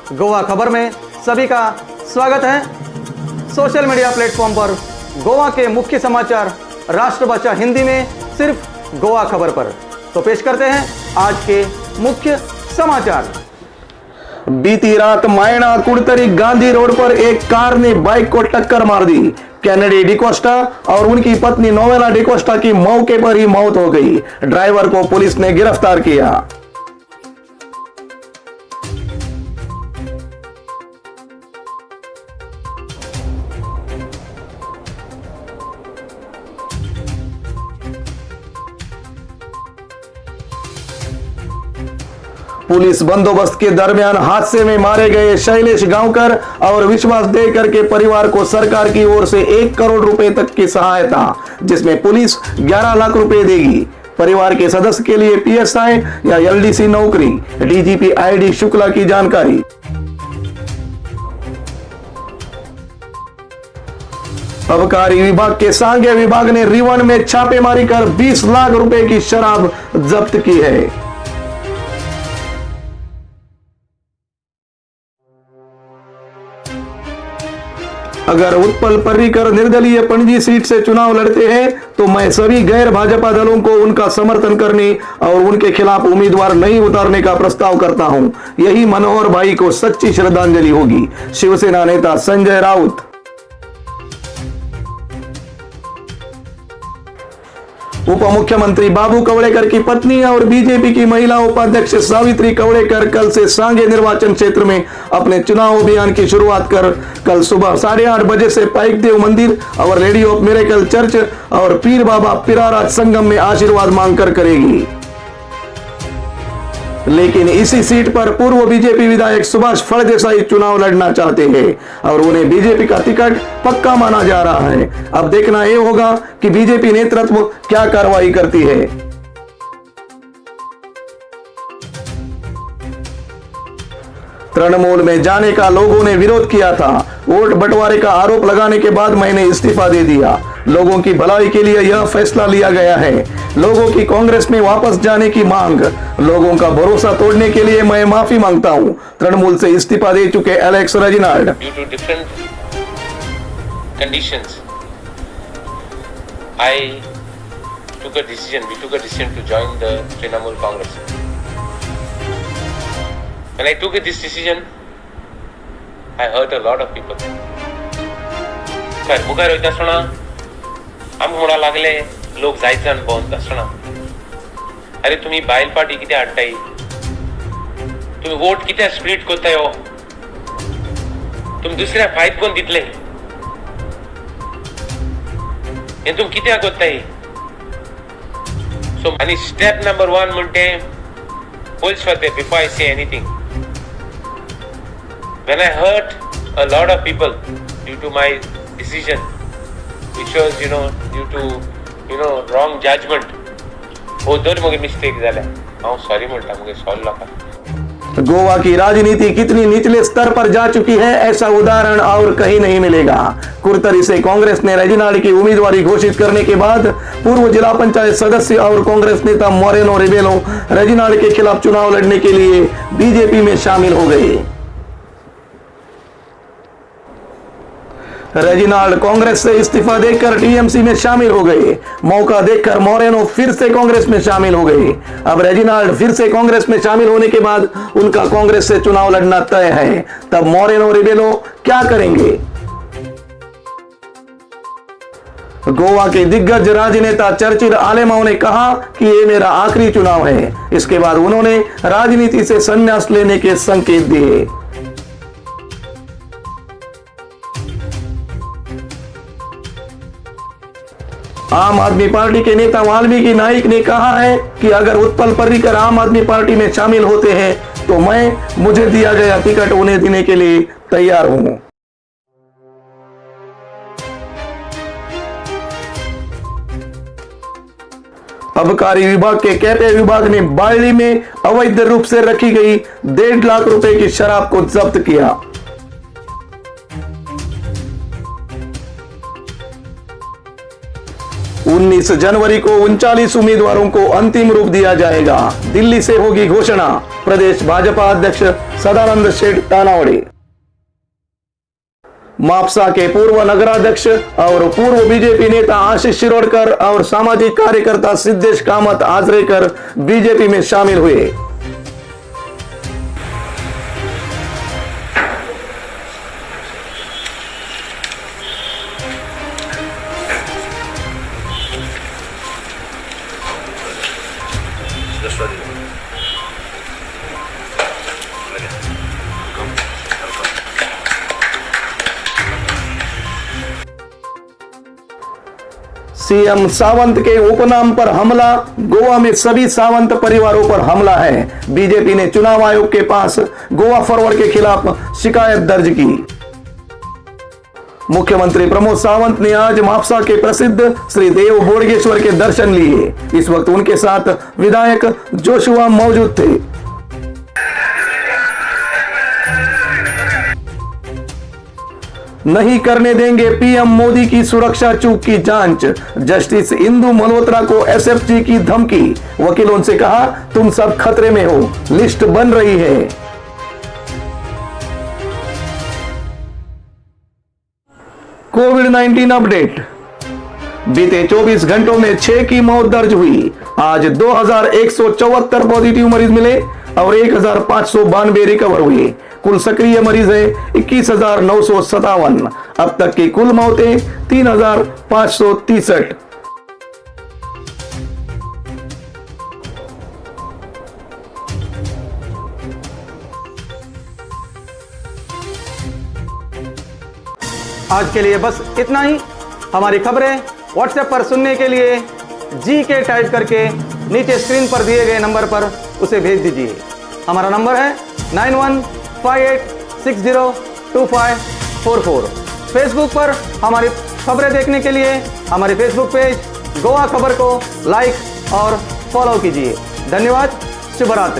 गोवा खबर में सभी का स्वागत है। सोशल मीडिया प्लेटफॉर्म पर गोवा के मुख्य समाचार राष्ट्रभाषा हिंदी में सिर्फ गोवा खबर पर। तो पेश करते हैं आज के मुख्य समाचार। बीती रात मायना कुड़तरी गांधी रोड पर एक कार ने बाइक को टक्कर मार दी। कैनेडी डिकोस्टा और उनकी पत्नी नोवेला डिकोस्टा की मौके पर ही मौत हो गई। ड्राइवर को पुलिस ने गिरफ्तार किया। पुलिस बंदोबस्त के दरमियान हादसे में मारे गए शैलेश गांवकर और विश्वास देकर के परिवार को सरकार की ओर से 1 करोड़ रुपए तक की सहायता, जिसमें पुलिस 11 लाख रुपए देगी। परिवार के सदस्य के लिए पीएसआई या एलडीसी नौकरी। डीजीपी आईडी शुक्ला की जानकारी। आबकारी विभाग के सांघे विभाग ने रिवन में छापेमारी कर 20 लाख रुपए की शराब जब्त की है। अगर उत्पल पर्रिकर निर्दलीय पणजी सीट से चुनाव लड़ते हैं तो मैं सभी गैर भाजपा दलों को उनका समर्थन करने और उनके खिलाफ उम्मीदवार नहीं उतारने का प्रस्ताव करता हूं। यही मनोहर भाई को सच्ची श्रद्धांजलि होगी। शिवसेना नेता संजय राउत। उप मुख्यमंत्री बाबू कवड़ेकर की पत्नी और बीजेपी की महिला उपाध्यक्ष सावित्री कवड़ेकर कल से सांगे निर्वाचन क्षेत्र में अपने चुनाव अभियान की शुरुआत कर कल सुबह 8:30 बजे से पाइकदेव मंदिर और लेडी ऑफ मिरेकल चर्च और पीर बाबा पिराराज संगम में आशीर्वाद मांगकर करेगी। लेकिन इसी सीट पर पूर्व बीजेपी विधायक सुभाष फड़देसाई चुनाव लड़ना चाहते हैं और उन्हें बीजेपी का टिकट पक्का माना जा रहा है। अब देखना यह होगा कि बीजेपी नेतृत्व क्या कार्रवाई करती है। तृणमूल में जाने का लोगों ने विरोध किया था। वोट बंटवारे का आरोप लगाने के बाद मैंने इस्तीफा दे दिया। लोगों की भलाई के लिए यह फैसला लिया गया है। लोगों की कांग्रेस में वापस जाने की मांग। लोगों का भरोसा तोड़ने के लिए मैं माफी मांगता हूं। तृणमूल से इस्तीफा दे चुके Alex Reginald. Due to different conditions, I took a decision. We took a decision to join the Trinamool Congress. When I took this decision, I hurt a lot of people. Sir मुखार वयता आसतना आम म्हणा लागले लोक जायत जाण भोंवता आसतना अरे तुम्ही बायल पार्टी कित्याक हाडटाय, तुम्ही वोट कित्याक स्प्लिट करताय, तुम्ही दुसऱ्या फायद कोण दितले, हे तुम्ही कित्याक करताय? सो आनी स्टेप नंबर 1 म्हणटे पयस for before I say anything. When I hurt a lot of people due to my decision, which was, due to, wrong judgment, वो दर मुझे मिस्टेक झाल्या. हांव सॉरी म्हणटा मुझे सॉरी लोकांक. गोवा की राजनीति कितनी निचले स्तर पर जा चुकी है, ऐसा उदाहरण और कहीं नहीं मिलेगा। कुड़तरी से कांग्रेस ने रेजिनाल्ड की उम्मीदवारी घोषित करने के बाद पूर्व जिला पंचायत सदस्य और कांग्रेस नेता मोरेनो रिबेलो रेजिनाल्ड के खिलाफ चुनाव लड़ने के लिए बीजेपी में शामिल हो गए। रेजिनाल्ड कांग्रेस से इस्तीफा देकर टीएमसी में शामिल हो गए। मौका देखकर मोरेनो फिर से कांग्रेस में शामिल हो गए। अब रेजिनाल्ड फिर से कांग्रेस में शामिल होने के बाद उनका कांग्रेस से चुनाव लड़ना तय है। तब मोरेनो रिबेलो क्या करेंगे? गोवा के दिग्गज राजनेता चर्चिल आलेमाओ ने कहा कि ये मेरा आखिरी चुनाव है। इसके बाद उन्होंने राजनीति से संन्यास लेने के संकेत दिए। आम आदमी पार्टी के नेता वाल्मीकि नाइक ने कहा है कि अगर उत्पल पर्रिकर आम आदमी पार्टी में शामिल होते हैं तो मुझे दिया गया टिकट उन्हें देने के लिए तैयार हूं। आबकारी विभाग के कैपे विभाग ने बायली में अवैध रूप से रखी गई 1.5 लाख रुपए की शराब को जब्त किया। 19 जनवरी को 39 उम्मीदवारों को अंतिम रूप दिया जाएगा। दिल्ली से होगी घोषणा। प्रदेश भाजपा अध्यक्ष सदानंद शेठ तानावड़े। मापसा के पूर्व नगराध्यक्ष और पूर्व बीजेपी नेता आशीष शिरोडकर और सामाजिक कार्यकर्ता सिद्धेश कामत आजरेकर बीजेपी में शामिल हुए। सीएम सावंत के उपनाम पर हमला। गोवा में सभी सावंत परिवारों पर हमला है। बीजेपी ने चुनाव आयोग के पास गोवा फॉरवर्ड के खिलाफ शिकायत दर्ज की। मुख्यमंत्री प्रमोद सावंत ने आज मापसा के प्रसिद्ध श्री देव बोडगेश्वर के दर्शन लिए। इस वक्त उनके साथ विधायक जोशुआ मौजूद थे। नहीं करने देंगे पीएम मोदी की सुरक्षा चूक की जांच। जस्टिस इंदु मल्होत्रा को एसएफजी की धमकी। वकीलों से कहा तुम सब खतरे में हो, लिस्ट बन रही है। कोविड-19 अपडेट। बीते 24 घंटों में 6 की मौत दर्ज हुई। आज 2174 पॉजिटिव मरीज मिले और 1592 रिकवर हुए। कुल सक्रिय मरीज है 21,957। अब तक की कुल मौतें 3,563। आज के लिए बस इतना ही। हमारी खबरें व्हाट्सएप पर सुनने के लिए GK टाइप करके नीचे स्क्रीन पर दिए गए नंबर पर उसे भेज दीजिए। हमारा नंबर है 9158602544। फेसबुक पर हमारी खबरें देखने के लिए हमारे फेसबुक पेज गोवा खबर को लाइक और फॉलो कीजिए। धन्यवाद। शुभ रात्रि।